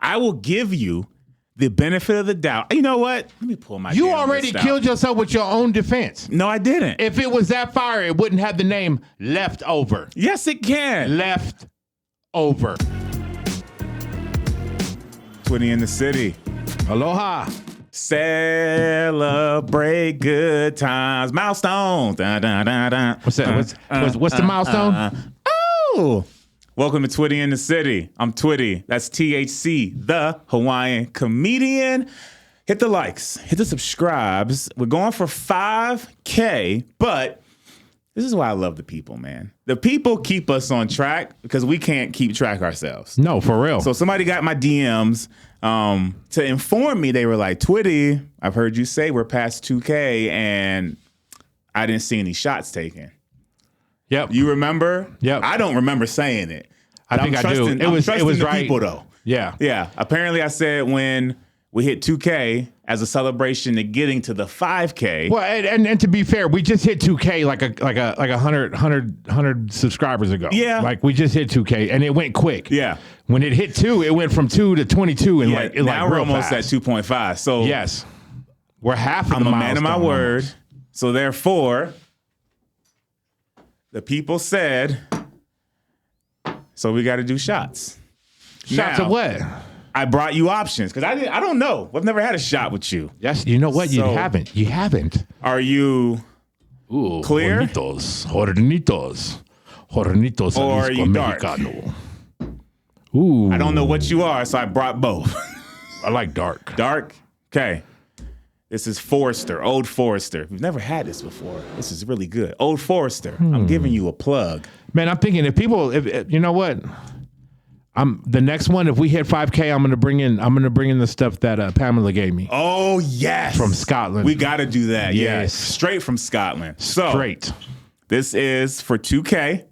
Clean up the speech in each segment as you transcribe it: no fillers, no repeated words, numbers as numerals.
I will give you the benefit of the doubt. You know what? Let me pull my. You already killed yourself with your own defense. No, I didn't. If it was that fire, it wouldn't have the name Leftover. Yes, it can. Leftover. Twitty in the city. Aloha. Celebrate good times. Milestone. Dun, dun, dun, dun. What's that? What's the milestone? Oh. Welcome to Twitty in the City. I'm Twitty. That's THC, the Hawaiian comedian. Hit the likes. Hit the subscribes. We're going for 5K, but this is why I love the people, man. The people keep us on track because we can't keep track ourselves. No, for real. So somebody got my DMs to inform me. They were like, Twitty, I've heard you say we're past 2K, and I didn't see any shots taken. Yep. You remember? Yep. I don't remember saying it. I think I do. It was the right. people, though. Yeah. Yeah. Apparently, I said when we hit 2K as a celebration to getting to the 5K. Well, and to be fair, we just hit 2K like a 100 subscribers ago. Yeah. Like we just hit 2K and it went quick. Yeah. When it hit 2, it went from 2 to 22 and now we're real almost fast. at 2.5. So yes, we're half of the I'm a man of my milestone. word. So therefore, the people said, so we got to do shots. Shots of what? I brought you options because I don't know. I've never had a shot with you. Yes, you know what? You So- haven't. You haven't. Are you Ooh, clear? Hornitos, Or are you dark? Mexicano. Ooh, I don't know what you are, so I brought both. I like dark. Dark? Okay. This is Forrester, Old Forrester. We've never had this before. This is really good. Old Forrester. I'm giving you a plug. Man, I'm thinking if you know what, the next one. If we hit 5K, I'm gonna bring in the stuff that Pamela gave me. Oh yes, From Scotland. We got to do that. Yes. Straight from Scotland. So Straight. this is for 2K.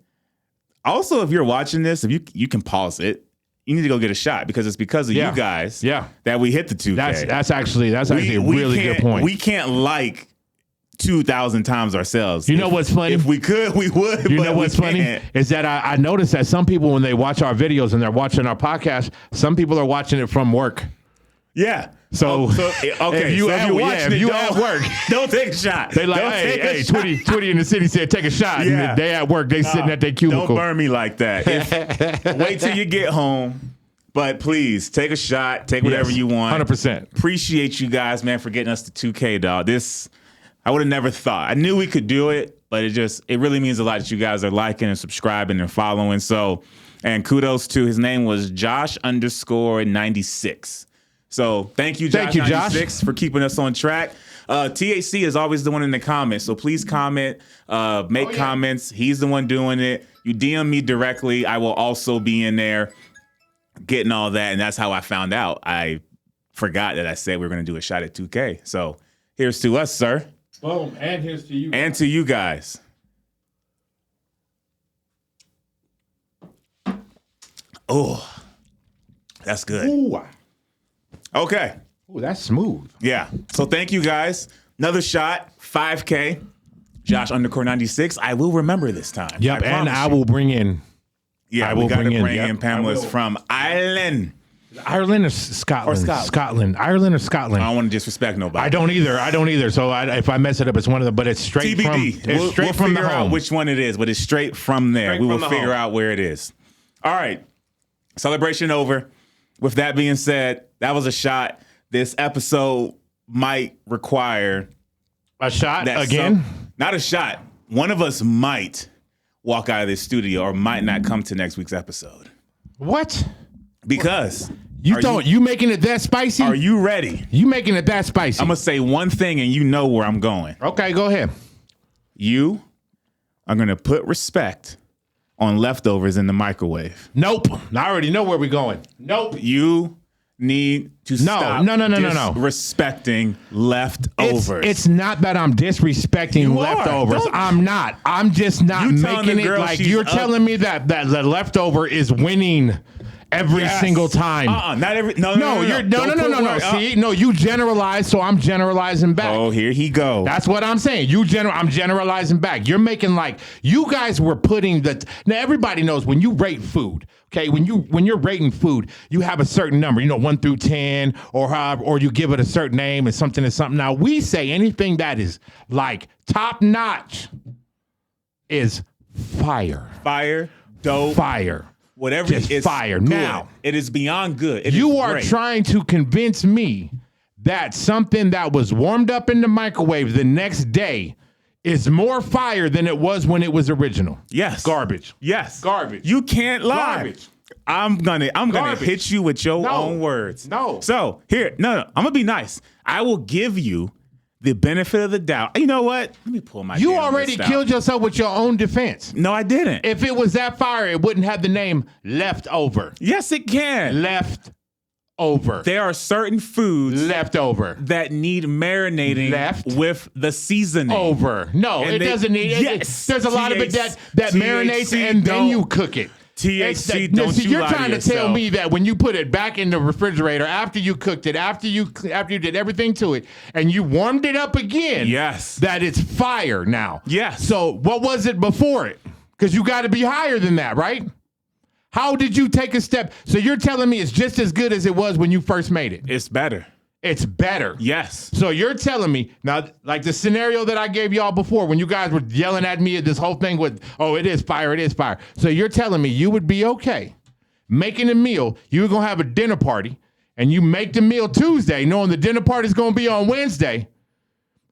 Also, if you're watching this, if you can pause it, you need to go get a shot because it's because of you guys that we hit the 2K. That's actually a really good point. We can't like 2,000 times ourselves. You know what's funny? If we could, we would. You know what's funny is that I noticed that some people, when they watch our videos and they're watching our podcast, some people are watching it from work. Yeah. So okay, if you at work, don't take a shot. They like, hey, Twitty in the city said take a shot. Yeah. And they at work, they sitting at their cubicle. Don't burn me like that. Wait till you get home. But please take a shot. Take whatever you want. 100%. Appreciate you guys, man, for getting us to 2K, dog. This I would have never thought. I knew we could do it, but it really means a lot that you guys are liking and subscribing and following. So, and kudos to his name was Josh_96. So thank you, Josh96, for keeping us on track. THC is always the one in the comments, so please comment, make comments. He's the one doing it. You DM me directly. I will also be in there getting all that, and that's how I found out. I forgot that I said we were going to do a shot at 2K. So here's to us, sir. Boom, and here's to you. And to you guys. Oh, that's good. Ooh. Okay. Ooh, that's smooth. Yeah. So thank you guys. Another shot, 5K. Josh_96. I will remember this time. Yep, and I will bring in. Yeah, we got to bring in Pamela's from Ireland. Ireland or Scotland? Scotland. Ireland or Scotland? I don't want to disrespect nobody. I don't either. So if I mess it up, it's one of them. But it's straight TBD. from. It's straight from the home. We'll figure out which one it is, but it's straight from there. We will figure out where it is. All right. Celebration over. With that being said, that was a shot. This episode might require a shot again. Not a shot. One of us might walk out of this studio or might not come to next week's episode. What? Because you making it that spicy? Are you ready? You making it that spicy? I'm gonna say one thing and you know where I'm going. Okay, go ahead. You are gonna put respect on leftovers in the microwave. Nope. I already know where we're going. Nope. You need to stop disrespecting leftovers. It's not that I'm disrespecting leftovers. I'm not. I'm just not making it like you're telling me that the leftover is winning every single time. Not every. No. See, no, you generalize, so I'm generalizing back. Oh, here he go. That's what I'm saying. I'm generalizing back. You're making like you guys were putting now everybody knows when you rate food. Okay, when you're rating food, you have a certain number, 1 through 10, or you give it a certain name and something is something. Now we say anything that is like top notch is fire. Fire, dope. Fire. Whatever just is fire. Good. Now it is beyond good. You are trying to convince me that something that was warmed up in the microwave the next day is more fire than it was when it was original. Yes. Garbage. Yes. Garbage. You can't lie. Garbage. I'm gonna hit you with your own words. No. So here, no. I'm gonna be nice. I will give you the benefit of the doubt. You know what? Let me pull my. You already killed yourself with your own defense. No, I didn't. If it was that fire, it wouldn't have the name leftover. Yes, it can. Leftover. There are certain foods leftover that need marinating with the seasoning. Over. No, and it doesn't need. Yes. There's a lot of it that marinates and then you cook it. THC, don't you you're lie trying to tell yourself. me that when you put it back in the refrigerator after you cooked it, after you did everything to it, and you warmed it up again, yes, that it's fire now. Yes. So what was it before it? Because you got to be higher than that, right? How did you take a step? So you're telling me it's just as good as it was when you first made it? It's better. It's better. Yes. So you're telling me now, like the scenario that I gave y'all before when you guys were yelling at me at this whole thing with, oh, it is fire, it is fire. So you're telling me you would be okay making a meal. You were going to have a dinner party and you make the meal Tuesday knowing the dinner party is going to be on Wednesday.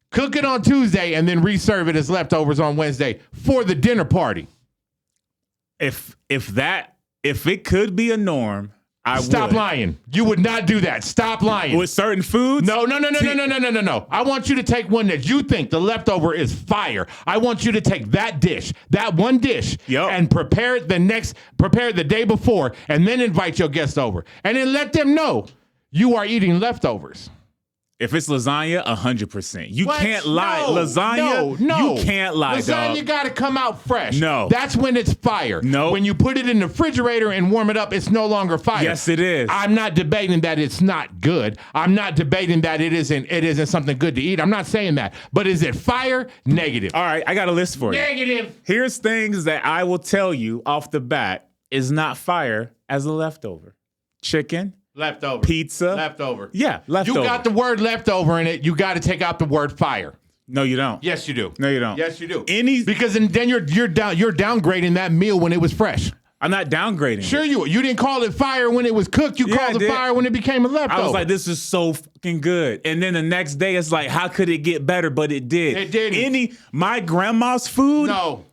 Cook it on Tuesday and then reserve it as leftovers on Wednesday for the dinner party. If it could be a norm, I would. Stop lying. You would not do that. Stop lying. With certain foods? No. I want you to take one that you think the leftover is fire. I want you to take that dish, that one dish, and prepare it the day before, and then invite your guests over. And then let them know you are eating leftovers. If it's lasagna, 100%. You What? can't lie. No, Lasagna, no. you can't lie, dog. Lasagna got to come out fresh. No. That's when it's fire. No. When you put it in the refrigerator and warm it up, it's no longer fire. Yes, it is. I'm not debating that it's not good. I'm not debating that it isn't something good to eat. I'm not saying that. But is it fire? Negative. All right, I got a list for you. Negative. Here's things that I will tell you off the bat is not fire as a leftover. Chicken. Leftover. Pizza. Leftover. Yeah, leftover. You got the word leftover in it. You got to take out the word fire. No, you don't. Yes, you do. No, you don't. Yes, you do. Because then you're downgrading that meal when it was fresh. I'm not downgrading. Sure, you didn't call it fire when it was cooked. You called it fire when it became a leftover. I was like, this is so fucking good. And then the next day, it's like, how could it get better? But it did. It didn't. My grandma's food. No.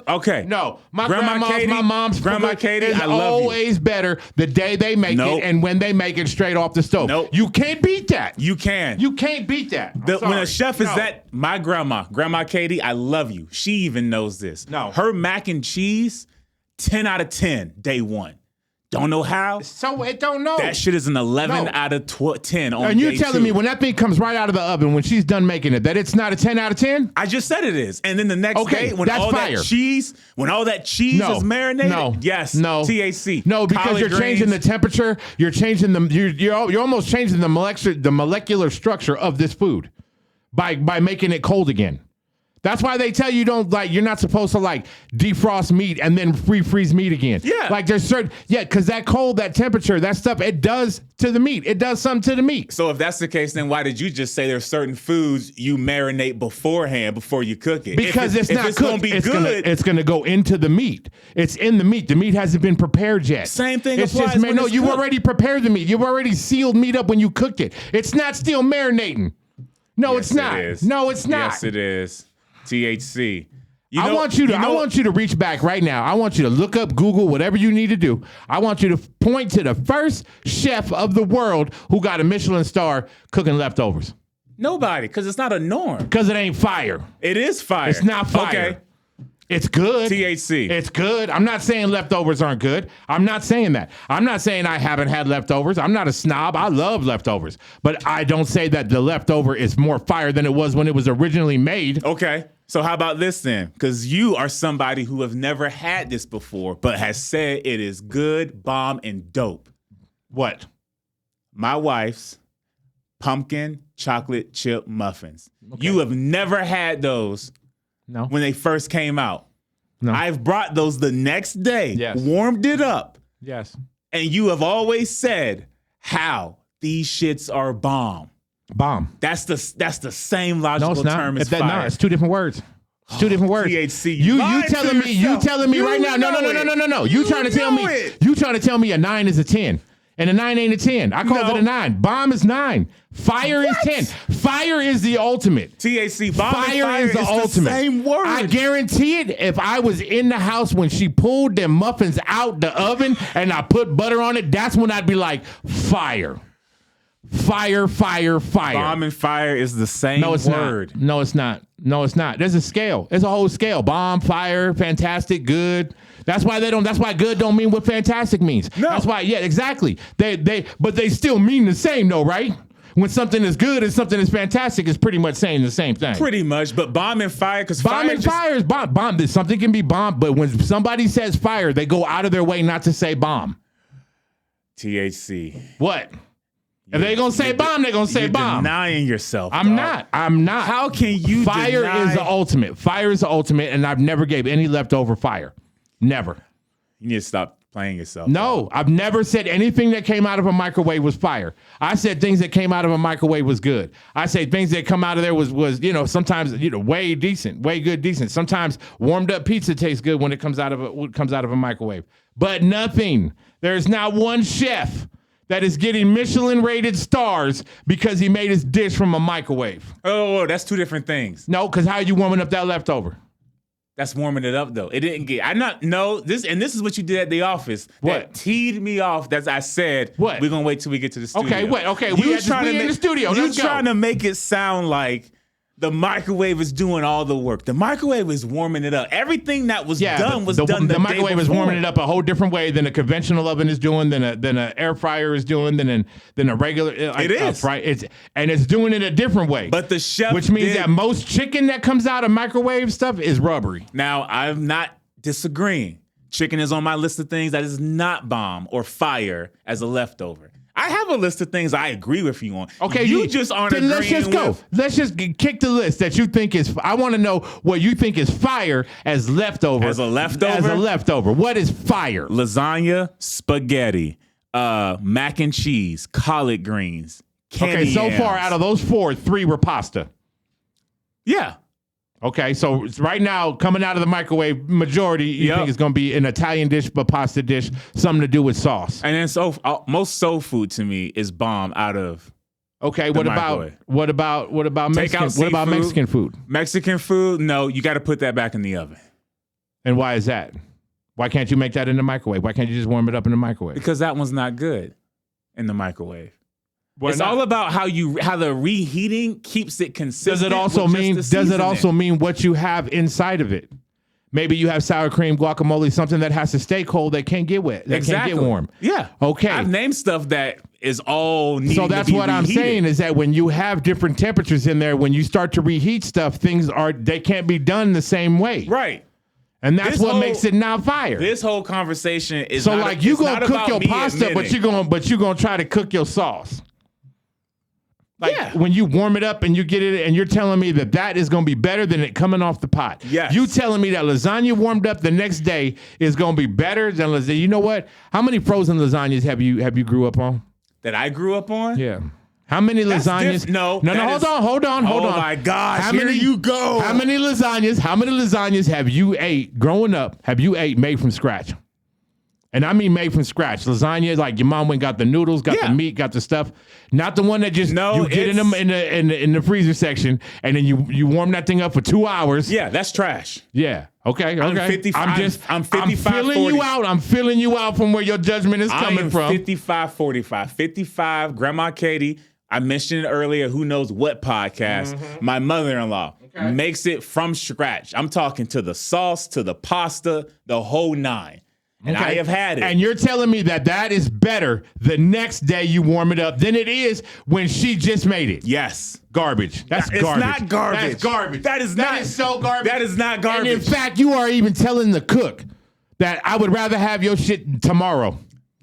Okay. No. My Grandma mom's Grandma food Katie, is I love always better the day they make it and when they make it straight off the stove. Nope. You can't beat that. You can. You can't beat that. When a chef is my Grandma Katie, I love you. She even knows this. No. Her mac and cheese, 10 out of 10, day one. Don't know how. So it don't know. That shit is an 11 out of 10 on And you're day telling 2. me when that thing comes right out of the oven, when she's done making it, that it's not a 10 out of 10? I just said it is. And then the next day, when all that cheese is marinated, yes, THC. No, because collard you're changing the greens. temperature. You're changing you're almost changing the molecular structure of this food by making it cold again. That's why they tell you you're not supposed to defrost meat and then refreeze meat again. Yeah. There's because that cold, that temperature, that stuff, it does to the meat. It does something to the meat. So if that's the case, then why did you just say there's certain foods you marinate beforehand before you cook it? Because it's not cooked. Gonna be it's going to go into the meat. It's in the meat. The meat hasn't been prepared yet. Same thing It's applies just when it's you cooked. already prepared the meat. You've already sealed meat up when you cooked it. It's not still marinating. No, Yes, it's not. it is. No, it's not. Yes, it is. THC. I want you to reach back right now. I want you to look up, Google, whatever you need to do. I want you to point to the first chef of the world who got a Michelin star cooking leftovers. Nobody, because it's not a norm. Because it ain't fire. It is fire. It's not fire. Okay. It's good. THC. It's good. I'm not saying leftovers aren't good. I'm not saying that. I'm not saying I haven't had leftovers. I'm not a snob. I love leftovers. But I don't say that the leftover is more fire than it was when it was originally made. Okay. So how about this then? Because you are somebody who have never had this before, but has said it is good, bomb, and dope. What? My wife's pumpkin chocolate chip muffins. Okay. You have never had those. No. When they first came out. No. I've brought those the next day, warmed it up. Yes. And you have always said how these shits are bomb. Bomb. That's the same logical term as fire. No, it's two different words. It's two different words. THC. You telling me right now. No. You trying to tell me a 9 is a 10. And a 9 ain't a 10. I call it a 9. Bomb is 9. Fire is 10. Fire is the ultimate. THC. Bomb fire is the ultimate. Same word. I guarantee it. If I was in the house when she pulled them muffins out the oven and I put butter on it, that's when I'd be like, fire. Fire. Bomb and fire is the same word. No, it's not. There's a scale. There's a whole scale. Bomb, fire, fantastic, good. That's why good don't mean what fantastic means. No. That's why, yeah, exactly. But they still mean the same though, right? When something is good and something is fantastic, it's pretty much saying the same thing. Pretty much, but bomb and fire, because fire is bomb. Bomb. Something can be bomb, but when somebody says fire, they go out of their way not to say bomb. THC. What? If they're going to say bomb, they're going to say bomb. Denying yourself. I'm not. How can you Fire is the ultimate. Fire is the ultimate, and I've never gave any leftover fire. Never. You need to stop playing yourself. No, I've never said anything that came out of a microwave was fire. I said things that came out of a microwave was good. I say things that come out of there was sometimes way decent, way good, decent. Sometimes warmed up pizza tastes good when it comes out of a microwave. But nothing. There's not one chef that is getting Michelin rated stars because he made his dish from a microwave. Oh, that's two different things. No, because how are you warming up that leftover? That's warming it up though. It didn't get. This is what you did at the office. What? That teed me off. That's I said. What? We're gonna wait till we get to the studio. Okay, what? Okay, we in the studio. You're Let's go. trying to make it sound like the microwave is doing all the work. The microwave is warming it up. Everything that was done was done. The microwave is warming it up a whole different way than a conventional oven is doing, than a air fryer is doing, than a regular. It is. It's doing it a different way. But the chef, which means that most chicken that comes out of microwave stuff is rubbery. Now I'm not disagreeing. Chicken is on my list of things that is not bomb or fire as a leftover. I have a list of things I agree with you on. Okay, you just aren't agreeing. Let's just go. Let's just kick the list that you think is. I want to know what you think is fire as leftover. As a leftover? As a leftover. What is fire? Lasagna, spaghetti, mac and cheese, collard greens, candy so yams. far out of those 4, 3 were pasta. Yeah. Okay, so right now, coming out of the microwave, majority you think is going to be an Italian dish, but pasta dish, something to do with sauce. And then most soul food to me is bomb out of. Okay, what about Mexican? What about Mexican food? Mexican food, no, you got to put that back in the oven. And why is that? Why can't you make that in the microwave? Why can't you just warm it up in the microwave? Because that one's not good in the microwave. It's all about how the reheating keeps it consistent. Does it also mean what you have inside of it? Maybe you have sour cream, guacamole, something that has to stay cold that can't get wet, that can't get warm. Yeah. Okay. I've named stuff that is all needing to be reheated. So that's what I'm saying is that when you have different temperatures in there, when you start to reheat stuff, they can't be done the same way. Right. And that's what makes it not fire. This whole conversation is so like you gonna cook your pasta, but you're gonna try to cook your sauce. Like when you warm it up and you get it, and you're telling me that is going to be better than it coming off the pot. Yes. You telling me that lasagna warmed up the next day is going to be better than lasagna. You know what? How many frozen lasagnas have you grew up on? That I grew up on? Yeah. How many lasagnas? No. Hold on. Oh my gosh! Here you go. How many lasagnas have you ate growing up? Have you ate made from scratch? And I mean made from scratch. Lasagna, like your mom went and got the noodles, got the meat, got the stuff. Not the one that just you get in the freezer section and then you warm that thing up for 2 hours. Yeah, that's trash. Yeah. Okay. I'm 55. I'm 55. I'm feeling you out. I'm feeling you out from where your judgment is coming from. 55, 45. 55, Grandma Katie I mentioned it earlier. Who knows what podcast? My mother-in-law makes it from scratch. I'm talking to the sauce, to the pasta, the whole nine. And I have had it. And you're telling me that is better the next day you warm it up than it is when she just made it? Yes. Garbage. That's it's garbage. Not garbage. That's garbage. That is so garbage. That is not garbage. And in fact, you are even telling the cook that I would rather have your shit tomorrow.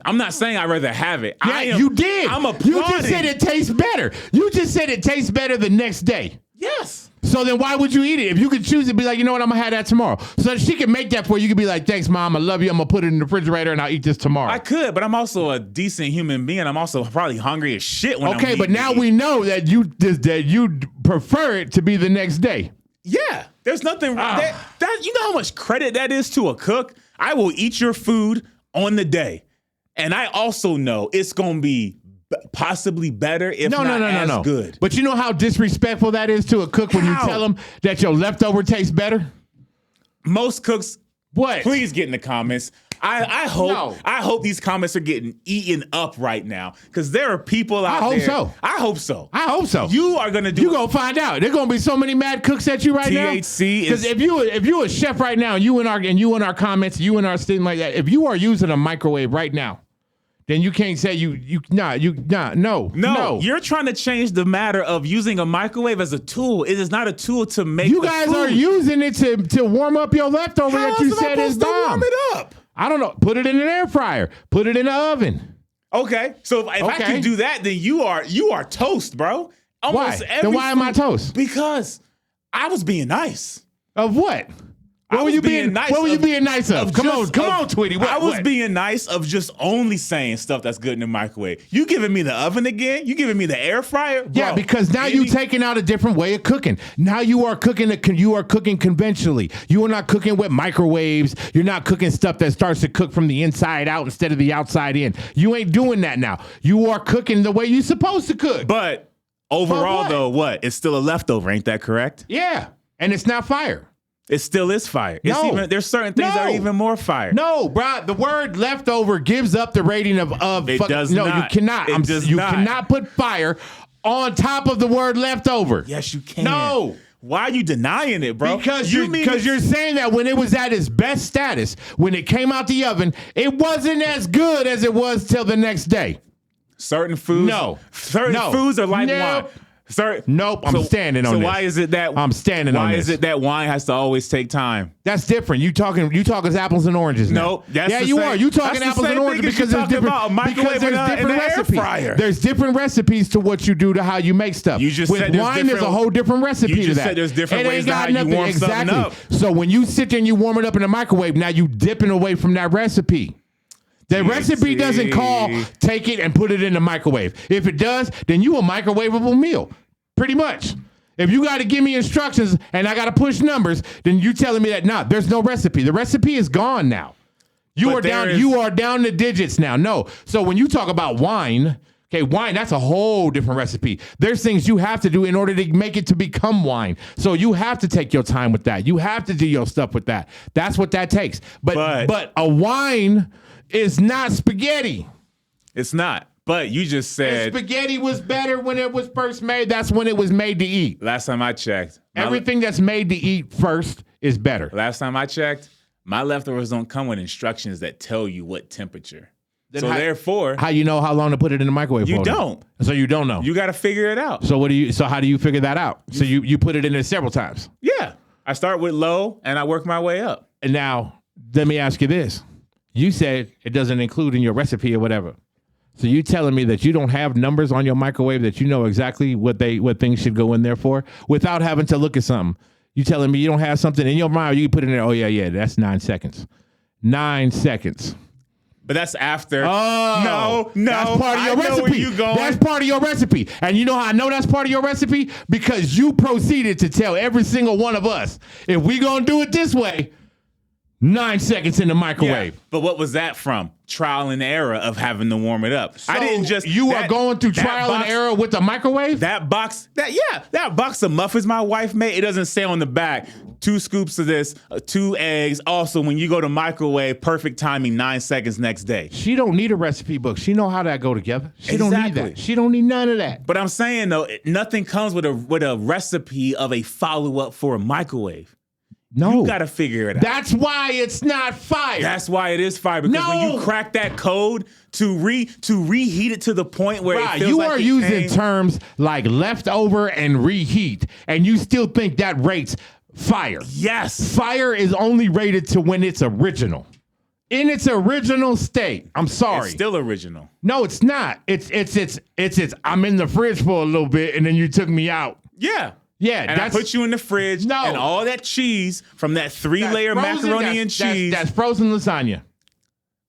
I'm not saying I'd rather have it. Yeah, you did. I'm applauding. You just said it tastes better. You just said it tastes better the next day. Yes. So then why would you eat it? If you could choose to be like, you know what, I'm going to have that tomorrow. So she can make that for you. You could be like, thanks, Mom. I love you. I'm going to put it in the refrigerator and I'll eat this tomorrow. I could, but I'm also a decent human being. I'm also probably hungry as shit when I'm okay, but now we know that you prefer it to be the next day. Yeah. There's nothing that you know how much credit that is to a cook? I will eat your food on the day. And I also know it's going to be possibly better if not as good. But you know how disrespectful that is to a cook when you tell them that your leftover tastes better? Most cooks, what? Please get in the comments. I hope these comments are getting eaten up right now because there are people out there. I hope so. You are gonna do. You gonna find out. There's gonna be so many mad cooks at you right now. THC because if you a chef right now, you in our comments, you in our thing like that. If you are using a microwave right now, then you can't say no. You're trying to change the matter of using a microwave as a tool. It is not a tool to make. You guys are using it to warm up your leftover that you said is bomb. Warm it up. I don't know. Put it in an air fryer. Put it in the oven. Okay. So if I can do that, then you are toast, bro. Why? Then why am I toast? Because I was being nice. Of what? What were you being nice of? Come on, Twitty. I was being nice of just only saying stuff that's good in the microwave. You giving me the oven again? You giving me the air fryer? Bro, yeah, because now you taking out a different way of cooking. Now you are cooking conventionally. You are not cooking with microwaves. You're not cooking stuff that starts to cook from the inside out instead of the outside in. You ain't doing that now. You are cooking the way you're supposed to cook. But overall, though, what? It's still a leftover. Ain't that correct? Yeah, and it's not fire. It still is fire. There's certain things that are even more fire. No, bro. The word leftover gives up the rating of it does not. No, you cannot. You cannot put fire on top of the word leftover. Yes, you can. No. Why are you denying it, bro? Because you're saying that when it was at its best status, when it came out the oven, it wasn't as good as it was till the next day. Certain foods. Certain foods are like wine. Nope, I'm standing on this. So why is it that I'm standing on this? Why is it that wine has to always take time? That's different. You talking apples and oranges now. No, you are. You talking apples and oranges because there's different recipes. There's different recipes to what you do to how you make stuff. You just said wine, there's a whole different recipe to that. You just said there's different ways to how you warm something up. So when you sit there and you warm it up in the microwave, now you dipping away from that recipe. The recipe doesn't call take it and put it in the microwave. If it does, then you a microwavable meal, pretty much. If you got to give me instructions and I got to push numbers, then you telling me that there's no recipe. The recipe is gone now. You are down to digits now. No. So when you talk about wine, wine, that's a whole different recipe. There's things you have to do in order to make it to become wine. So you have to take your time with that. You have to do your stuff with that. That's what that takes. But a wine is not spaghetti. It's not. But you just said spaghetti was better when it was first made. That's when it was made to eat. Last time I checked, everything that's made to eat first is better. Last time I checked, my leftovers don't come with instructions that tell you what temperature. Therefore, how you know how long to put it in the microwave? You don't. So you don't know. You got to figure it out. So how do you figure that out? So you put it in there several times. Yeah, I start with low and I work my way up. And now let me ask you this. You said it doesn't include in your recipe or whatever. So you telling me that you don't have numbers on your microwave that you know exactly what things should go in there for without having to look at something? You telling me you don't have something in your mind? You put in there, oh yeah, that's 9 seconds. 9 seconds. But that's after. Oh, no. That's part of your recipe. Where you going. That's part of your recipe. And you know how I know that's part of your recipe? Because you proceeded to tell every single one of us, if we gonna do it this way, 9 seconds in the microwave. Yeah, but what was that from? Trial and error of having to warm it up. So I didn't just. You are going through trial and error with the microwave? That box of muffins my wife made, it doesn't say on the back, 2 scoops of this, 2 eggs. Also, when you go to microwave, perfect timing, 9 seconds next day. She don't need a recipe book. She know how that go together. She don't need that. She don't need none of that. But I'm saying, though, nothing comes with a recipe of a follow-up for a microwave. No. You got to figure it out. That's why it's not fire. That's why it is fire. Because when you crack that code to reheat it to the point where it feels you like are using terms like leftover and reheat, and you still think that rates fire. Yes. Fire is only rated to when it's original. In its original state. I'm sorry. It's still original. No, it's not. It's I'm in the fridge for a little bit, and then you took me out. Yeah. Yeah, and I put you in the fridge, and all that cheese from that 3-layer macaroni and cheese. That's frozen lasagna.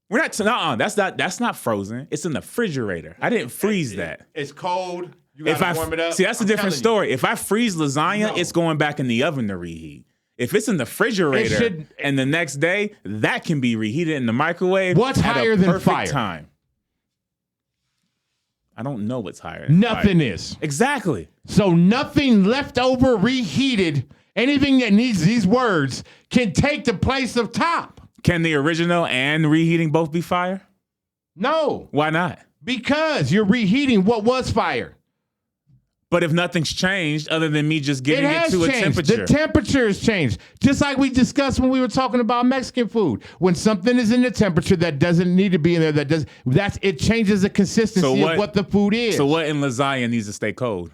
We're not. That's not frozen. It's in the refrigerator. I didn't freeze that. It's cold. You gotta warm it up. See, that's a different story. If I freeze lasagna, it's going back in the oven to reheat. If it's in the refrigerator and the next day, that can be reheated in the microwave. What's higher than fire? Time. I don't know what's higher. Nothing is. Exactly. So nothing left over reheated, anything that needs these words can take the place of top. Can the original and reheating both be fire? No. Why not? Because you're reheating what was fire. But if nothing's changed other than me just getting it to a temperature. The temperature has changed. Just like we discussed when we were talking about Mexican food. When something is in the temperature that doesn't need to be in there, it changes the consistency of what the food is. So what in lasagna needs to stay cold?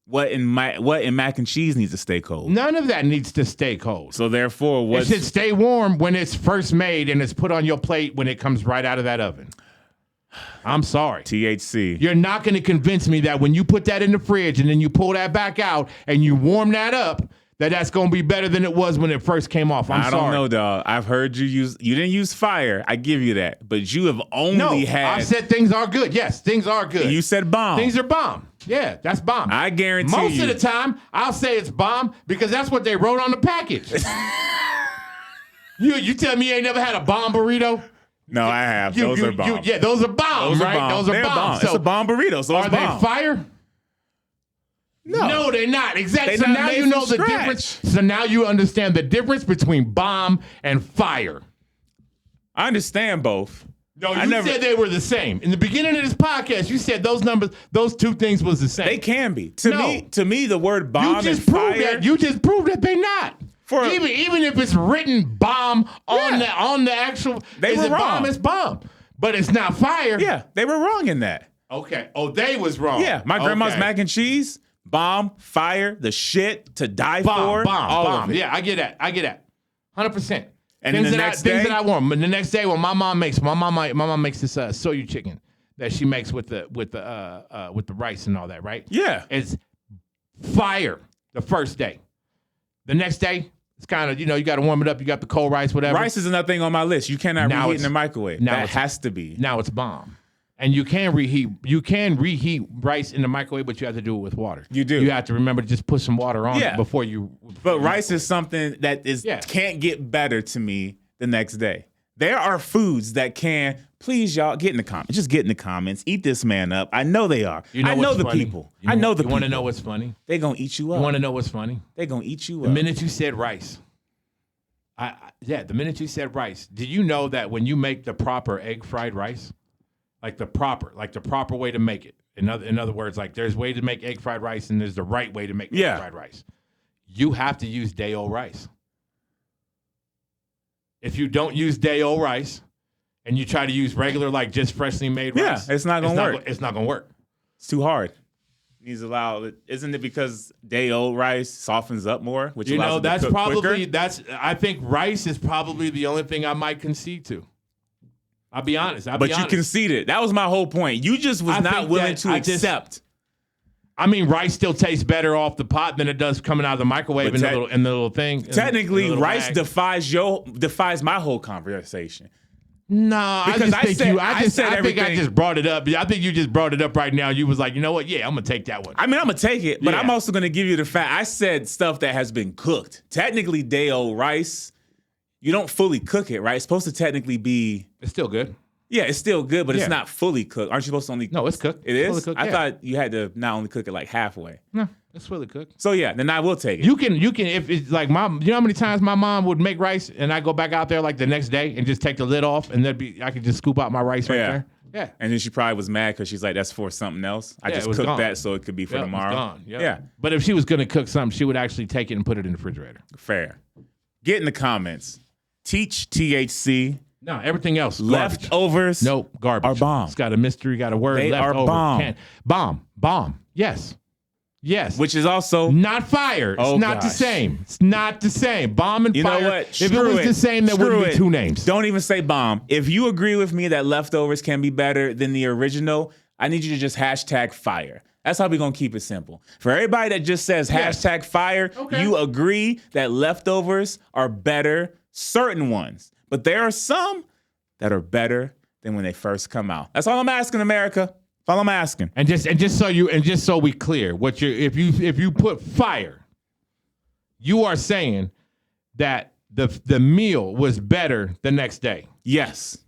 What in mac and cheese needs to stay cold? None of that needs to stay cold. So therefore, it should stay warm when it's first made and it's put on your plate when it comes right out of that oven. I'm sorry. THC. You're not going to convince me that when you put that in the fridge and then you pull that back out and you warm that up, that's going to be better than it was when it first came off. I don't know, dog. I've heard you didn't use fire. I give you that. But you have only had. I said things are good. Yes, things are good. You said bomb. Things are bomb. Yeah, that's bomb. I guarantee Most of the time, I'll say it's bomb because that's what they wrote on the package. You tell me you ain't never had a bomb burrito? No, I have. Those are bomb. Yeah, those are bomb, right? Those are bomb. So, it's a bomb burrito. So are they fire? No, they're not. Exactly. So now you know the difference. So now you understand the difference between bomb and fire. I understand both. No, you said they were the same. In the beginning of this podcast, you said those numbers, those two things was the same. They can be. To me, the word bomb and fire. You just proved that they're not. Even if it's written bomb on the actual, they were wrong. Bomb? It's bomb, but it's not fire. Yeah, they were wrong in that. Okay. Oh, they was wrong. Yeah, my grandma's mac and cheese, bomb, fire, the shit to die for, all of it. Yeah, I get that. 100%. And things that I want. But the next day, when my mom makes this soyu chicken that she makes with the rice and all that, right? Yeah, it's fire the first day. The next day, it's kind of, you got to warm it up. You got the cold rice, whatever. Rice is another thing on my list. You cannot reheat in the microwave. That has to be. Now it's bomb. And you can reheat rice in the microwave, but you have to do it with water. You do. You have to remember to just put some water on it before you. But rice is something that can't get better to me the next day. There are foods that can. Please, y'all, get in the comments. Just get in the comments. Eat this man up. I know they are. I know the people. I know the people. You want to know what's funny? They're going to eat you up. You want to know what's funny? They're going to eat you up. The minute you said rice. The minute you said rice, did you know that when you make the proper egg fried rice, like the proper way to make it, in other words, like there's ways to make egg fried rice and there's the right way to make egg fried rice. You have to use day-old rice. If you don't use day-old rice and you try to use regular, like just freshly made rice, it's not going to work. It's not going to work. It's too hard. Isn't it because day-old rice softens up more, which allows it to cook quicker? I think rice is probably the only thing I might concede to. I'll be honest. You conceded. That was my whole point. You just was not willing to accept. Rice still tastes better off the pot than it does coming out of the microwave in the little thing. Technically, rice defies my whole conversation. No, because I think I just brought it up. I think you just brought it up right now. You was like, you know what? Yeah, I'm gonna take that one. I'm gonna take it, but I'm also gonna give you the fact. I said stuff that has been cooked. Technically, day-old rice. you don't fully cook it, right? It's supposed to technically be. It's still good. Yeah, it's still good, but it's not fully cooked. Aren't you supposed to only? No, it's cooked. It is. Fully cooked, I thought you had to not only cook it like halfway. No, it's fully cooked. So yeah, then I will take it. You can if it's like mom. You know how many times my mom would make rice and I go back out there like the next day and just take the lid off and I could just scoop out my rice right there. Yeah. And then she probably was mad because she's like, "That's for something else. I just cooked that so it could be for tomorrow." It's gone. Yep. Yeah. But if she was gonna cook something, she would actually take it and put it in the refrigerator. Fair. Get in the comments. Teach THC. No, everything else. Garbage. Leftovers. Nope, garbage. Are bomb. It's got a mystery, got a word. They leftover. are bomb. Bomb. Yes. Which is also not fire. It's not the same. It's not the same. Bomb and fire. You know what? If it was the same, there wouldn't be two names. Don't even say bomb. If you agree with me that leftovers can be better than the original, I need you to just hashtag fire. That's how we're going to keep it simple. For everybody that just says hashtag fire, you agree that leftovers are better, certain ones. But there are some that are better than when they first come out. That's all I'm asking, America. That's all I'm asking. And just so we clear, if you put fire, you are saying that the meal was better the next day. Yes.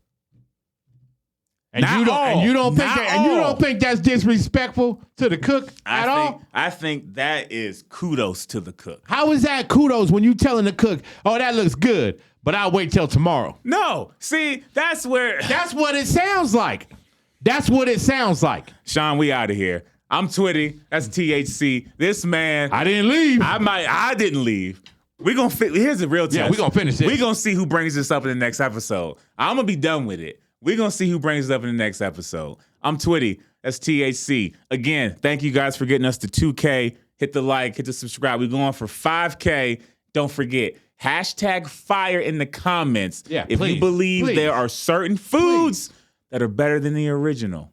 And you don't think that's disrespectful to the cook at all? I think that is kudos to the cook. How is that kudos when you telling the cook, "Oh, that looks good, but I'll wait till tomorrow"? No. See, that's what it sounds like. That's what it sounds like. Sean, we out of here. I'm Twitty. That's THC. This man. I didn't leave. I didn't leave. Here's the real test. Yeah, we're going to finish this. We're going to see who brings this up in the next episode. I'm going to be done with it. We're going to see who brings it up in the next episode. I'm Twitty. That's THC. Again, thank you guys for getting us to 2K. Hit the like, hit the subscribe. We're going for 5K. Don't forget, hashtag fire in the comments if you believe there are certain foods that are better than the original.